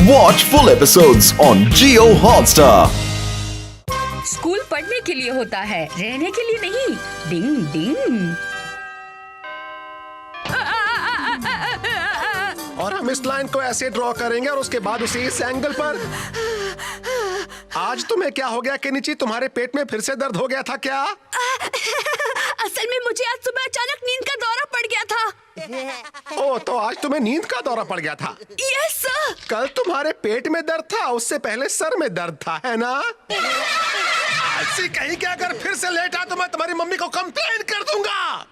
Watch full episodes on Jio Hotstar. School पढ़ने के लिए होता है, रहने के लिए नहीं। डिंग डिंग। और हम इस लाइन को ऐसे ड्रॉ करेंगे और उसके बाद उसे इस एंगल पर। आज तुम्हें क्या हो गया केनिची? तुम्हारे पेट में फिर से दर्द हो गया था क्या? असल में मुझे आज सुबह अचानक नींद का दौरा पड़ गया था। ओ, तो आज तुम्हें नींद का दौरा पड़ गया था? Yes sir. कल तुम्हारे पेट में दर्द था, उससे पहले सर में दर्द था, है ना? ऐसी कहीं कि अगर फिर से लेट आ तो मैं तुम्हारी मम्मी को कंप्लेन कर दूंगा।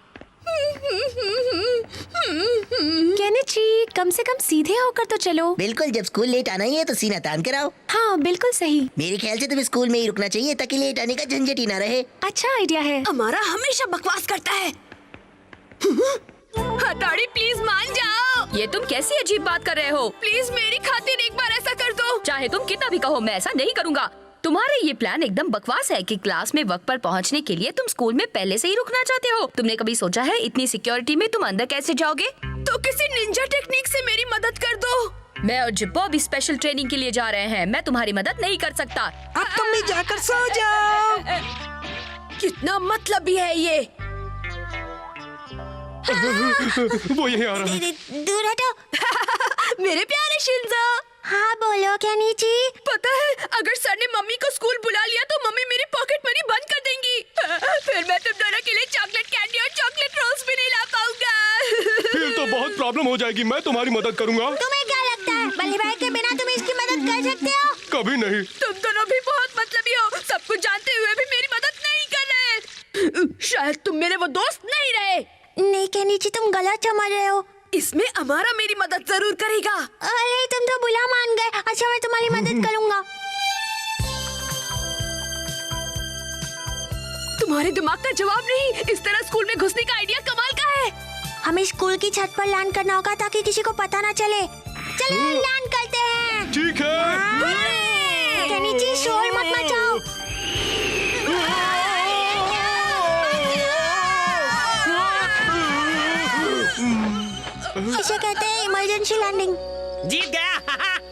केनिची, कम से कम सीधे होकर तो चलो। बिल्कुल, जब स्कूल लेट आना ही है तो सीना तान कर आओ। हाँ, बिल्कुल सही। मेरे ख्याल से तुम्हें स्कूल में ही रुकना चाहिए ताकि लेट आने का झंझट ही ना रहे। अच्छा आइडिया है। हमारा हमेशा बकवास करता है। हथौड़ी प्लीज मान जाओ। ये तुम कैसी अजीब बात कर रहे हो? प्लीज मेरी खातिर एक बार ऐसा कर दो। चाहे तुम कितना भी कहो, मैं ऐसा नहीं करूँगा। तुम्हारे ये प्लान एकदम बकवास है कि क्लास में वक्त पर पहुंचने के लिए तुम स्कूल में पहले से ही रुकना चाहते हो। तुमने कभी सोचा है इतनी सिक्योरिटी में तुम अंदर कैसे जाओगे? तो किसी निंजा टेक्निक से मेरी मदद कर दो। मैं और जिप्पो भी स्पेशल ट्रेनिंग के लिए जा रहे हैं। मैं तुम्हारी मदद नहीं कर सकता। अब तुम भी जाकर सो जाओ। कितना मतलबी है ये। वो यही आ रहा है। दूर हटो। मेरे प्यारे शिंजो। हाँ बोलो केनिची। पता है, अगर सर ने मम्मी को स्कूल बुला लिया तो मम्मी मेरी पॉकेट मनी बंद कर देंगी। फिर मैं तुम दोनों के लिए चॉकलेट कैंडी और चॉकलेट रोल्स भी नहीं ला पाऊंगा। फिर तो बहुत प्रॉब्लम हो जाएगी। मैं तुम्हारी मदद करूंगा। तुम्हें क्या लगता है, बल्ली भाई के बिना तुम इसकी मदद कर सकते हो? कभी नहीं। तुम दोनों भी बहुत मतलबी हो। सब कुछ जानते हुए भी मेरी मदद नहीं कर रहे। शायद तुम मेरे वो दोस्त नहीं रहे। नहीं केनिची, तुम गलत समझ रहे हो। इसमें अमारा मेरी मदद जरूर करेगा। अरे तुम तो बुला मान गए। अच्छा, मैं तुम्हारी मदद करूंगा। तुम्हारे दिमाग का जवाब नहीं। इस तरह स्कूल में घुसने का आइडिया कमाल का है। हमें स्कूल की छत पर लैंड करना होगा ताकि किसी को पता ना चले। चलो लैंड करते हैं। ठीक है। केनिची, शोर मत मचाओ। इसे कहते हैं इमरजेंसी लैंडिंग। जीत गया।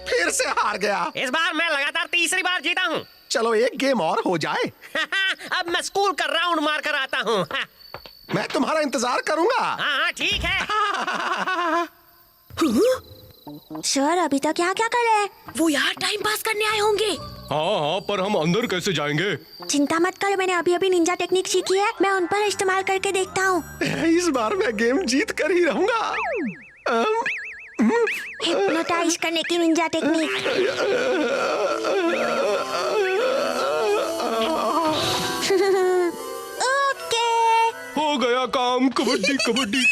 फिर से हार गया। इस बार मैं लगातार तीसरी बार जीता हूँ। चलो एक गेम और हो जाए। अब मैं स्कूल का राउंड मार कर आता हूँ। मैं तुम्हारा इंतजार करूंगा। हाँ ठीक है। सर, अभी तक यहाँ क्या कर रहे हैं? वो यहाँ टाइम पास करने आए होंगे। हाँ, पर हम अंदर कैसे जाएंगे? चिंता मत करो, मैंने अभी अभी निंजा टेक्निक सीखी है। मैं उन पर इस्तेमाल करके देखता हूँ। इस बार मैं गेम जीत कर ही रहूंगा। हिप्नोटाइज करने की निंजा टेक्निक। ओके, हो गया काम। कबड्डी कबड्डी।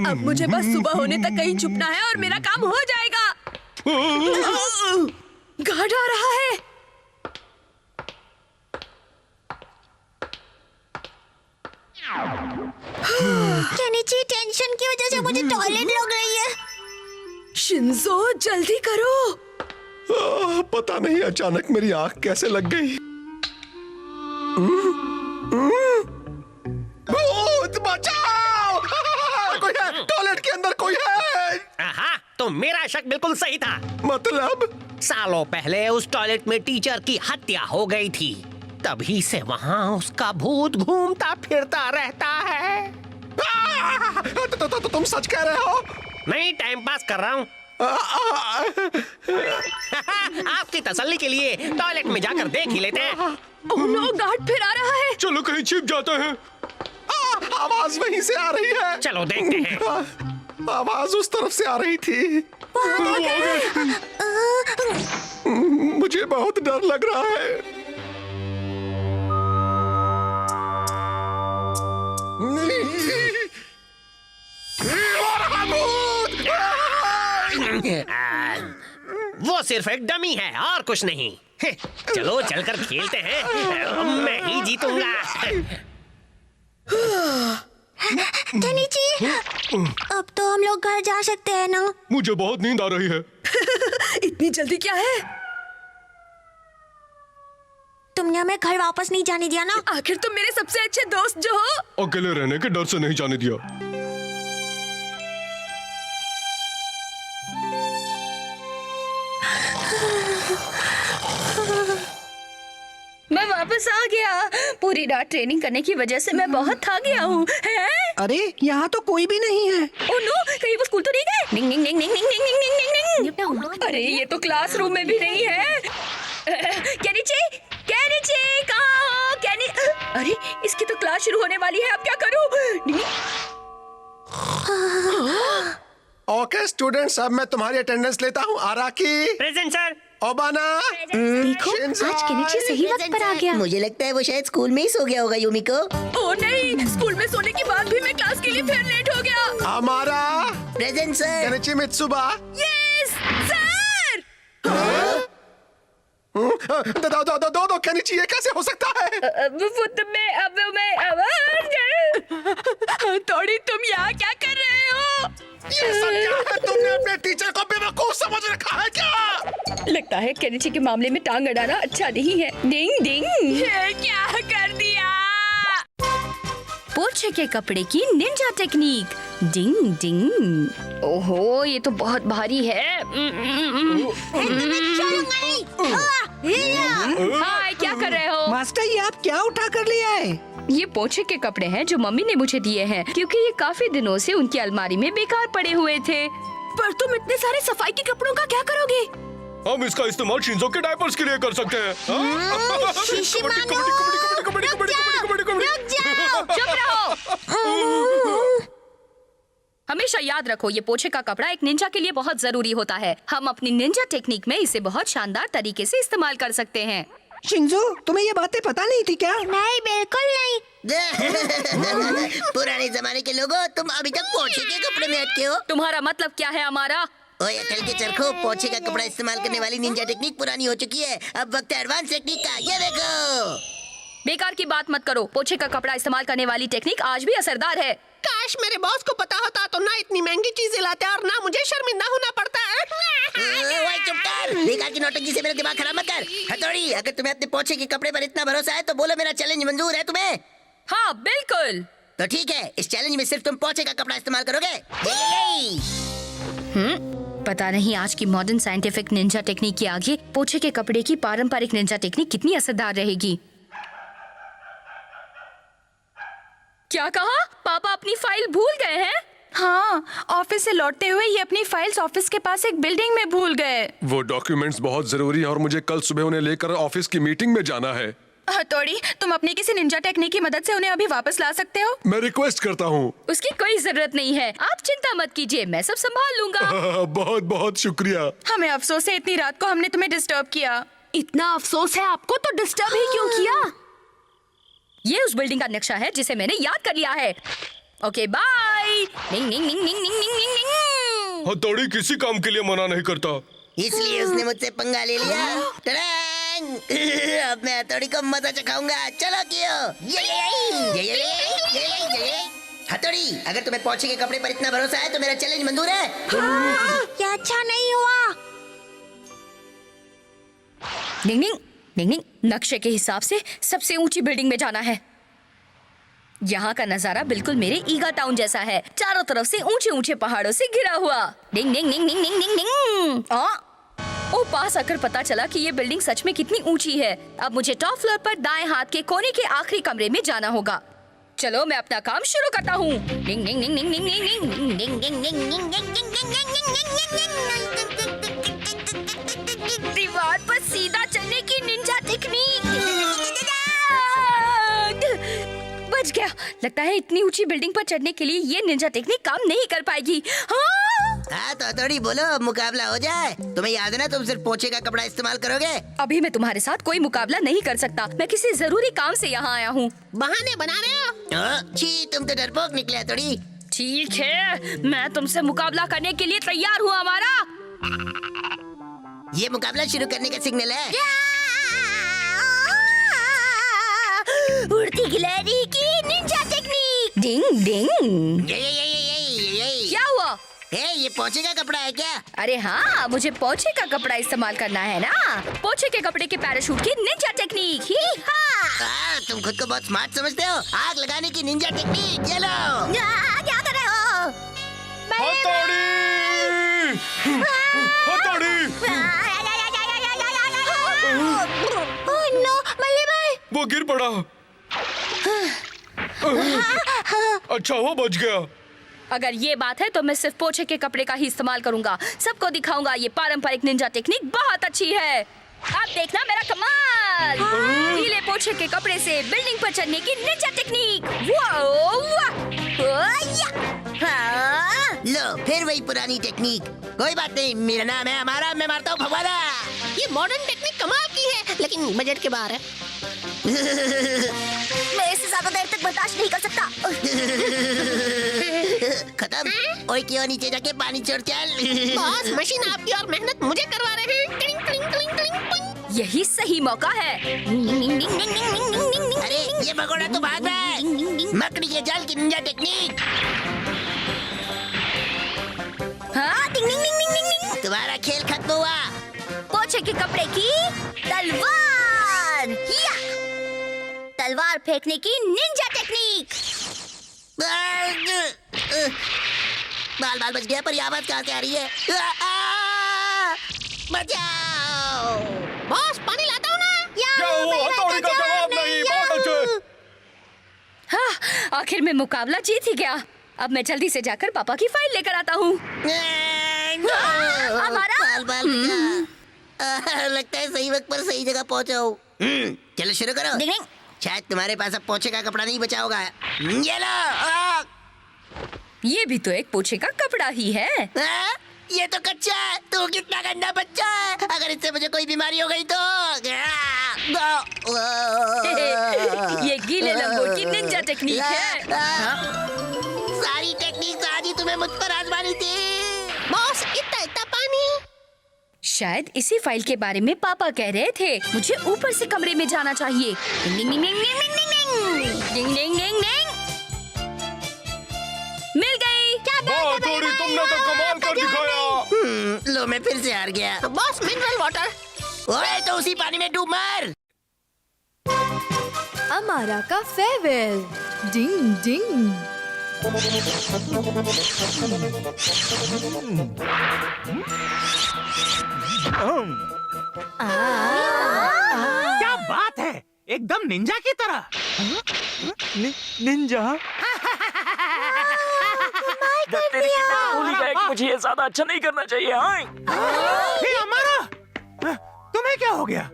अब मुझे बस सुबह होने तक कहीं छुपना है और मेरा काम हो जाएगा। गार्ड आ रहा है। केनिची, टेंशन की वजह से मुझे टॉयलेट लग रही है। शिंजो, जल्दी करो। पता नहीं अचानक मेरी आंख कैसे लग गई। भूत बचाओ! कोई है, टॉयलेट के अंदर कोई है। हाँ, तो मेरा शक बिल्कुल सही था। मतलब? सालों पहले उस टॉयलेट में टीचर की हत्या हो गई थी। तभी से वहाँ उसका भूत घूमता फिरता रहता है। तो तुम सच कह रहे हो? नहीं, टाइम पास कर रहा हूँ। आपकी तसल्ली के लिए टॉयलेट में जाकर देख ही लेते हैं। ओह नो, गार्ड फिर आ रहा है। चलो कहीं छिप जाते हैं। आवाज वहीं से आ रही है। चलो देखते हैं। आवाज उस तरफ से आ रही थी। मुझे बहुत डर लग रहा है। वो सिर्फ एक डमी है और कुछ नहीं। चलो चलकर खेलते हैं। मैं ही जीतूंगा। केनिची, अब तो हम लोग घर जा सकते हैं ना? मुझे बहुत नींद आ रही है। इतनी जल्दी क्या है? तुमने हमें घर वापस नहीं जाने दिया ना? आखिर तुम मेरे सबसे अच्छे दोस्त जो हो। अकेले रहने के डर से नहीं जाने दिया। मैं वापस आ गया। पूरी रात ट्रेनिंग करने की वजह से मैं बहुत थक गया हूँ। हैं? अरे यहाँ तो कोई भी नहीं है। ओह नो, कहीं वो स्कूल तो नहीं गए? डिंग डिंग डिंग डिंग डिंग डिंग डिंग डिंग डिंग। अरे ये तो क्लासरूम में भी नहीं है। केनिची, केनिची कहाँ हो? अरे इसकी तो क्लास शुरू होने वाली है, अब क्या करूँ? ओके स्टूडेंट्स, अब मैं तुम्हारी अटेंडेंस लेता हूँ। आराकी, प्रेजेंट सर। ओबाना, देखो शिंजो, आज केनिची सही वक्त पर आ गया। मुझे लगता है वो शायद स्कूल में ही सो गया होगा यूमिको। ओह नहीं, स्कूल में सोने के बाद भी मैं क्लास के लिए फिर लेट हो गया। हमारा present sir. Kenichi Mitsuba. Yes sir. दो केनिची, ये कैसे हो सकता है? थोड़ी तुम यहाँ क्या कर रहे हो? ये सब क्या है? तुमने अपने टीचर को बेवकूफ समझ रखा है क्या? लगता है केनिची के मामले में टांग अड़ाना अच्छा नहीं है। डिंग डिंग। ये क्या कर दिया? पोछे के कपड़े की निंजा टेक्निक। डिंग डिंग। ओहो, ये तो बहुत भारी है। हाय, क्या कर रहे हो? मास्टर ये आप क्या उठा कर ले आए? ये पोछे के कपड़े हैं जो मम्मी ने मुझे दिए हैं, क्योंकि ये काफी दिनों से उनकी अलमारी में बेकार पड़े हुए थे। पर तुम इतने सारे सफाई के कपड़ों का क्या करोगे? हम इसका इस्तेमाल शिंजो के डायपर्स के लिए कर सकते हैं। हाँ? चुप रहो। हमेशा याद रखो, ये पोछे का कपड़ा एक निंजा के लिए बहुत जरूरी होता है। हम अपनी निंजा टेक्निक में इसे बहुत शानदार तरीके से इस्तेमाल कर सकते हैं। शिंजो, तुम्हें ये बातें पता नहीं थी क्या? नहीं, बिल्कुल नहीं। पुराने जमाने के लोगों, तुम अभी तक पोछे के कपड़े में अटके हो। तुम्हारा मतलब क्या है हमारा? ओए अकल के चरखो, पोछे का कपड़ा इस्तेमाल करने वाली निंजा टेक्निक पुरानी हो चुकी है। अब वक्त है एडवांस टेक्निक का। ये देखो। बेकार की बात मत करो। पोछे का कपड़ा इस्तेमाल करने वाली टेक्निक आज भी असरदार है। काश मेरे बॉस को पता होता तो ना इतनी महंगी चीजें लाते और ना मुझे शर्मिंदा होना पड़ता है। ओए चुप कर। बेकार की नौटंकी से मेरा दिमाग खराब मत कर। हथौड़ी, अगर तुम्हें अपने पोछे के कपड़े पर इतना भरोसा है तो बोलो मेरा चैलेंज मंजूर है तुम्हें? हाँ बिल्कुल। तो ठीक है, इस चैलेंज में सिर्फ तुम पोछे का कपड़ा इस्तेमाल करोगे। पता नहीं आज की मॉडर्न साइंटिफिक निंजा टेक्निक के आगे पोछे के कपड़े की पारंपरिक निंजा टेक्निक कितनी असरदार रहेगी। क्या कहा? पापा अपनी फाइल भूल गए हैं? हाँ, ऑफिस से लौटते हुए ये अपनी फाइल्स ऑफिस के पास एक बिल्डिंग में भूल गए। वो डॉक्यूमेंट्स बहुत जरूरी हैं और मुझे कल सुबह उन्हें लेकर ऑफिस की मीटिंग में जाना है। हथौड़ी, तुम अपनी किसी निंजा टेक्निक की मदद से उन्हें अभी वापस ला सकते हो? मैं रिक्वेस्ट करता हूँ। उसकी कोई जरूरत नहीं है, आप चिंता मत कीजिए, मैं सब संभाल लूंगा। बहुत बहुत शुक्रिया। हमें अफसोस है इतनी रात को हमने तुम्हें डिस्टर्ब किया। इतना अफसोस है आपको तो डिस्टर्ब ही क्यों किया? ये उस बिल्डिंग का नक्शा है जिसे मैंने याद कर लिया है। Okay bye. निंग निंग निंग निंग निंग निंग निंग। हथौड़ी किसी काम के लिए मना नहीं करता। इसलिए उसने मुझसे पंगा ले लिया। टड़ांग! अब मैं हथौड़ी को मजा चखाऊंगा। चलो कियो। हथौड़ी, अगर तुम्हें पोछे के कपड़े पर इतना भरोसा है तो मेरा चैलेंज मंजूर है। ये अच्छा नहीं हुआ। निंग निंग निंग निंग। नक्शे के हिसाब से सबसे ऊंची बिल्डिंग में जाना है। यहाँ का नजारा बिल्कुल मेरे ईगा टाउन जैसा है, चारों तरफ से ऊंचे ऊंचे पहाड़ों से घिरा हुआ। डिंग डिंग डिंग डिंग डिंग डिंग डिंग। ओ, पास आकर पता चला कि ये बिल्डिंग सच में कितनी ऊंची है। अब मुझे टॉप फ्लोर पर दाएं हाथ के कोने के आखिरी कमरे में जाना होगा। चलो मैं अपना काम शुरू करता हूँ। डिंग डिंग डिंग डिंग डिंग डिंग डिंग डिंग डिंग डिंग। दीवार पर सीधा चलने की निंजा टेक्निक। बच गया। लगता है इतनी ऊंची बिल्डिंग पर चढ़ने के लिए ये निंजा टेक्निक काम नहीं कर पाएगी। हाँ तो थोड़ी बोलो, मुकाबला हो जाए। तुम्हें याद है ना, तुम सिर्फ पोछे का कपड़ा इस्तेमाल करोगे। अभी मैं तुम्हारे साथ कोई मुकाबला नहीं कर सकता। मैं किसी जरूरी काम से यहाँ आया हूँ। बहाने बना रहे हो? छी, तुम तो डरपोक निकले थोड़ी। ठीक है, मैं तुमसे मुकाबला करने के लिए तैयार हूँ हमारा। ये मुकाबला शुरू करने का सिग्नल है। उड़ती गिलहरी की निंजा टेक्निक। डिंग डिंग। ये क्या हुआ? ये पोछे का कपड़ा है क्या? अरे हाँ, मुझे पोछे का कपड़ा इस्तेमाल करना है ना। पोछे के कपड़े के पैराशूट की निंजा टेक्निक। ही हाँ। तुम खुद को बहुत स्मार्ट समझते हो। आग लगाने की निंजा टेक्निक। ये लो। क्या कर रहे हो? हथौड़ी! हथौड़ी! वो गिर पड़ा। अच्छा हुआ बच गया। अगर ये बात है तो मैं सिर्फ पोछे के कपड़े का ही इस्तेमाल करूंगा। सबको दिखाऊंगा ये पारंपरिक निंजा टेक्निक बहुत अच्छी है। आप देखना मेरा कमाल। गीले पोछे के कपड़े से बिल्डिंग पर चढ़ने की निंजा टेक्निक। लो फिर वही पुरानी टेक्निक। कोई बात नहीं, मेरा नाम है हमारा, मैं मारता हूँ भगवाना। ये मॉडर्न टेक्निक कमाल की है, लेकिन बजट के बाहर है। मैं इससे ज्यादा देर तक बर्दाश्त नहीं कर सकता। खत्म। ओए क्यों नीचे जाके पानी छोड़ चल। बॉस, मशीन आपकी और मेहनत मुझे करवा रहे हैं। Cling, cling, cling, cling, cling. यही सही मौका है। अरे ये भगोड़ा तो भाग रहा है। मकड़ी के जाल की निंजा टेक्निक। हाँ? तुम्हारा खेल खत्म हुआ। पोछे के कपड़े की तलवार। या! तलवार फेंकने की निंजा टेक्निक। बाल बाल बच गया, पर ये आवाज कहाँ से आ रही है? बचाओ! बॉस, पानी लाता हूँ ना। क्या हुआ? हथौड़ी का जवाब नहीं। बहुत अच्छे। हाँ, आखिर में मुकाबला जीत ही गया। अब मैं जल्दी से जाकर पापा की फाइल लेकर आता हूँ। बाल बाल बचा। लगता है सही वक्त पर सही जगह पहुँचा हूँ। चलो शुरू करो। शायद तुम्हारे पास अब पोछे का कपड़ा नहीं बचा होगा। ये लो। ये भी तो एक पोछे का कपड़ा ही है। ये तो कच्चा है। तू कितना गंदा बच्चा है। अगर इससे मुझे कोई बीमारी हो गई तो। ये गीले लंगोट की निंजा टेक्निक है। सारी टेक्निक आज ही तुम्हें मुझ पर आजमानी थी। बॉस, इतना इतना पानी। शायद इसी फाइल के बारे में पापा कह रहे थे। मुझे ऊपर से कमरे में जाना चाहिए। डिंग डिंग डिंग डिंग डिंग डिंग डिंग डिंग डिंग डिंग। मिल गई। क्या वाह थोड़ी, तुमने तो कमाल कर दिखाया। लो मैं फिर से हार गया। Boss, mineral water. ओए तो उसी पानी में डूब मर। अमारा का फेयरवेल। डिंग डिंग। क्या बात है, एकदम निंजा की तरह। निंजा मुझे ये ज्यादा अच्छा नहीं करना चाहिए। हे अमारा, तुम्हें क्या हो गया?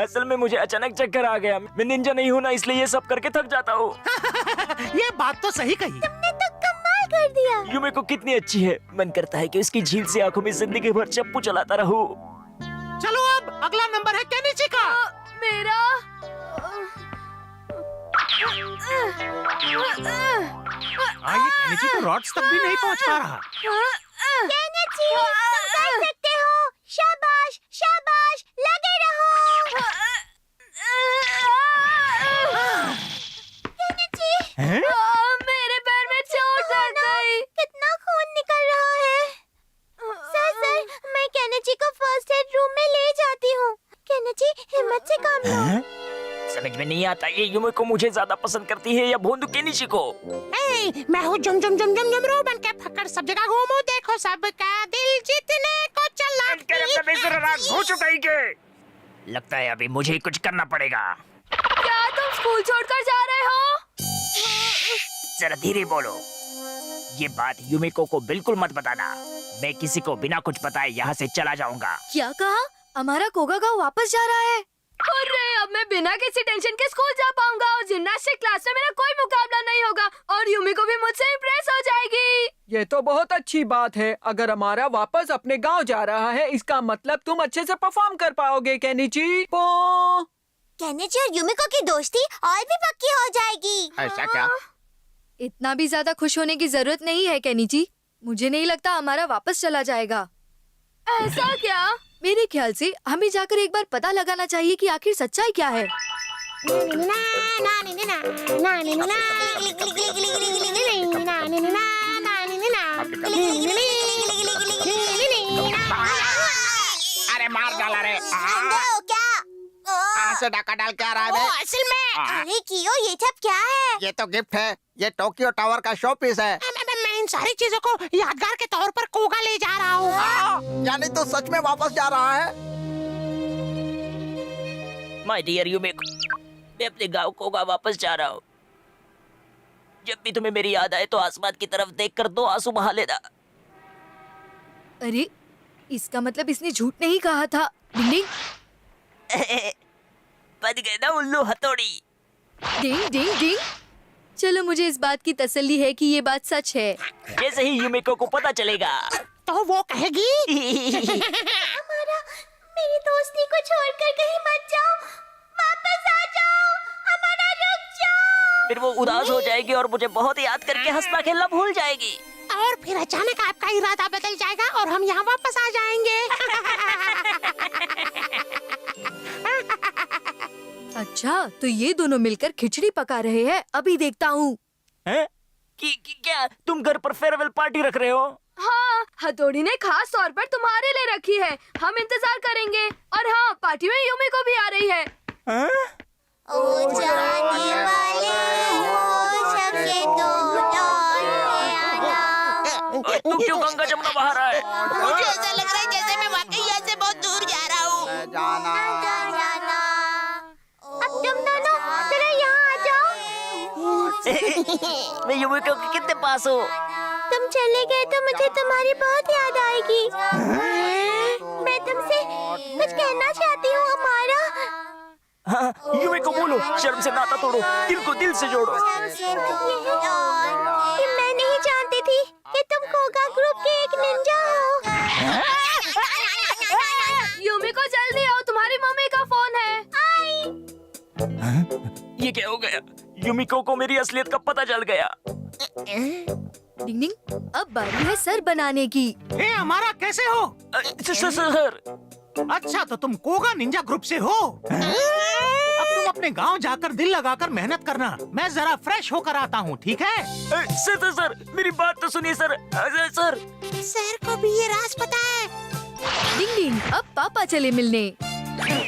असल में मुझे अचानक चक्कर आ गया। मैं निंजा नहीं हूँ ना, इसलिए ये सब करके थक जाता हूँ। ये बात तो सही कही। तुमने तो कमाल कर दिया। यूमे को कितनी अच्छी है। मन करता है कि उसकी झील से आंखों में जिंदगी भर चप्पू चलाता रहूं। चलो अब अगला नंबर है केनिची का। मेरा ये केनिची तो रॉड्स तक भी नहीं पहुंच पा रहा। केनिची, तुम कर सकते हो। शाबाश, शाबाश, लगे रहो। केनिची, मेरे पैर में चोट लग गई। कितना खून निकल रहा है। सर, मैं केनिची को फर्स्ट एड रूम में ले जाती हूँ। केनिची, हिम्मत से काम लो। समझ में नहीं आता ये यूमे को मुझे ज्यादा पसंद करती है या भोंदू केनिची को। मैं हूँ जुम जुम जुम जुम जुम रो बन के फक्कड़ सब जगह घूमू देखो सबका दिल जीतने को चला। लगता है अभी मुझे कुछ करना पड़ेगा। क्या तुम स्कूल छोड़कर जा रहे हो? जरा धीरे बोलो। ये बात यूमिको को बिल्कुल मत बताना। मैं किसी को बिना कुछ बताए यहाँ से चला जाऊंगा। क्या कहा? हमारा कोगागाओ वापस जा रहा है। अरे अब मैं बिना किसी टेंशन के स्कूल जा पाऊंगा और जिम्नास्टिक क्लास में मेरा कोई मुकाबला नहीं होगा और यूमिको भी मुझसे इम्प्रेस हो जाएगी। ये तो बहुत अच्छी बात है। अगर हमारा वापस अपने गांव जा रहा है, इसका मतलब तुम अच्छे से परफॉर्म कर पाओगे केनिची। केनिची और यूमिको की दोस्ती और भी पक्की हो जाएगी। ऐसा क्या? इतना भी ज्यादा खुश होने की जरूरत नहीं है केनिची। मुझे नहीं लगता हमारा वापस चला जाएगा। ऐसा क्या? मेरे ख्याल से हमें जाकर एक बार पता लगाना चाहिए कि आखिर सच्चाई क्या है। अरे मार डाला रे। क्या से डाका डाल के आ रहा है। असल में अरे कियो, ये सब क्या है? ये तो गिफ्ट है। ये टोक्यो टावर का शो पीस है। मैं इन सारी चीजों को यादगार के तौर पर कोगा ले जा रहा हूँ। यानी तो सच में वापस जा रहा है। माय डियर यूमिको, मैं अपने गांव कोगा वापस जा रहा हूँ। जब भी तुम्हें मेरी याद आए तो आसमान की तरफ देखकर 2 आंसू बहा लेना। अरे इसका मतलब इसने झूठ नहीं कहा था। डिंग बन गए ना उल्लू हथौड़ी। डिंग डिंग डिंग। चलो मुझे इस बात की तसल्ली है कि ये बात सच है। जैसे ही यूमिको को पता चलेगा तो वो कहेगी हमारा मेरी दोस्ती को छोड़कर कहीं मत जाओ, वापस आ जाओ, हमारा रुक जाओ। फिर वो उदास हो जाएगी और मुझे बहुत याद करके हंसना खेलना भूल जाएगी। और फिर अचानक आपका इरादा बदल जाएगा और हम यहाँ वापस आ जाएंगे। अच्छा तो ये दोनों मिलकर खिचड़ी पका रहे हैं। अभी देखता हूँ। क्या तुम घर पर फेयरवेल पार्टी रख रहे हो? हाँ, हथौड़ी ने खास तौर पर तुम्हारे लिए रखी है। हम इंतजार करेंगे। और हाँ, पार्टी में यूमिको भी आ रही है। ओ जाने वाले हो सबके तो लौट के आना। तू क्यों गंगा जमुना बहा रहा है? मुझे ऐसा लग रहा है जैसे मैं वाकई यहाँ से बहुत दूर जा रहा हूँ। जाना। अब तुम दोनों जरा यहाँ आ जाओ। मैं यूमिको के कितने पास हूँ? तुम चले गए तो मुझे तुम्हारी बहुत याद आएगी। मैं तुमसे कुछ कहना चाहती हूँ हमारा। हाँ, यूमिको बोलो, शर्म से नाता तोड़ो, दिल को दिल से जोड़ो। कि मैं नहीं जानती थी कि तुम कोगा ग्रुप के एक निंजा हो। यूमिको जल्दी आओ, तुम्हारी मम्मी का फोन है। ये क्या हो गया? यूमिको को मेरी असलियत का पता चल गया। डिंग डिंग, अब बारी है सर बनाने की। ए हमारा कैसे हो? सर। अच्छा तो तुम कोगा निंजा ग्रुप से हो? अब तुम अपने गांव जाकर दिल लगाकर मेहनत करना। मैं जरा फ्रेश होकर आता हूँ, ठीक है? सर मेरी बात तो सुनिए सर। सर सर को भी ये राज पता है। डिंग डिंग, अब पापा चले मिलने।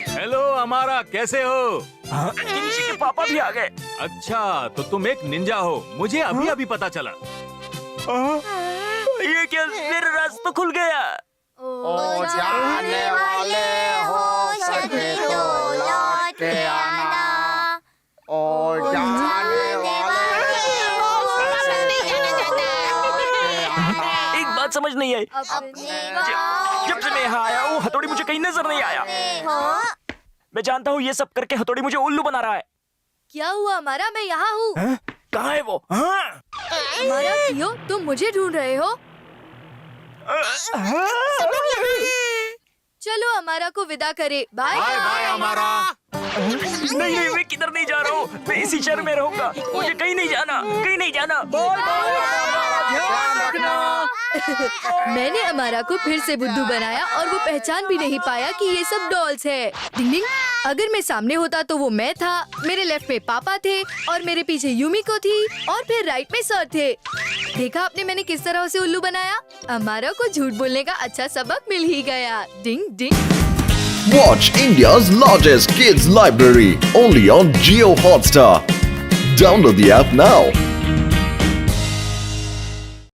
हेलो हमारा, कैसे हो? किंशी के पापा भी आ गए। अच्छा तो तुम एक निंजा हो, मुझे अभी अभी पता चला। ये क्या, मेरा राज तो खुल गया। ओ जाने वाले हो सबके तो लौट के आना। ओ जाने वाले हो सबके तो लौट के आना। एक बात समझ नहीं आई। जब से मैं यहाँ आया हूँ हथौड़ी मुझे कहीं नजर नहीं आया। मैं जानता हूँ ये सब करके हथौड़ी मुझे उल्लू बना रहा है। क्या हुआ हमारा? मैं यहाँ हूँ। कहाँ है वो? हमारा क्यों तुम मुझे ढूंढ रहे हो? चलो हमारा को विदा करे। बाय बाय हमारा। नहीं मैं किधर नहीं जा रहा हूँ। मैं इसी शहर में रहूंगा। मुझे कहीं नहीं जाना, कहीं नहीं जाना। मैंने अमारा को फिर से बुद्धू बनाया और वो पहचान भी नहीं पाया कि ये सब डॉल्स है। डिंग डिंग, अगर मैं सामने होता तो वो मैं था, मेरे लेफ्ट में पापा थे और मेरे पीछे यूमिको थी और फिर राइट में सर थे। देखा आपने मैंने किस तरह से उल्लू बनाया? अमारा को झूठ बोलने का अच्छा सबक मिल ही गया। डिंग डिंग। Watch India's largest kids library only on Jio Hotstar. Download the app now.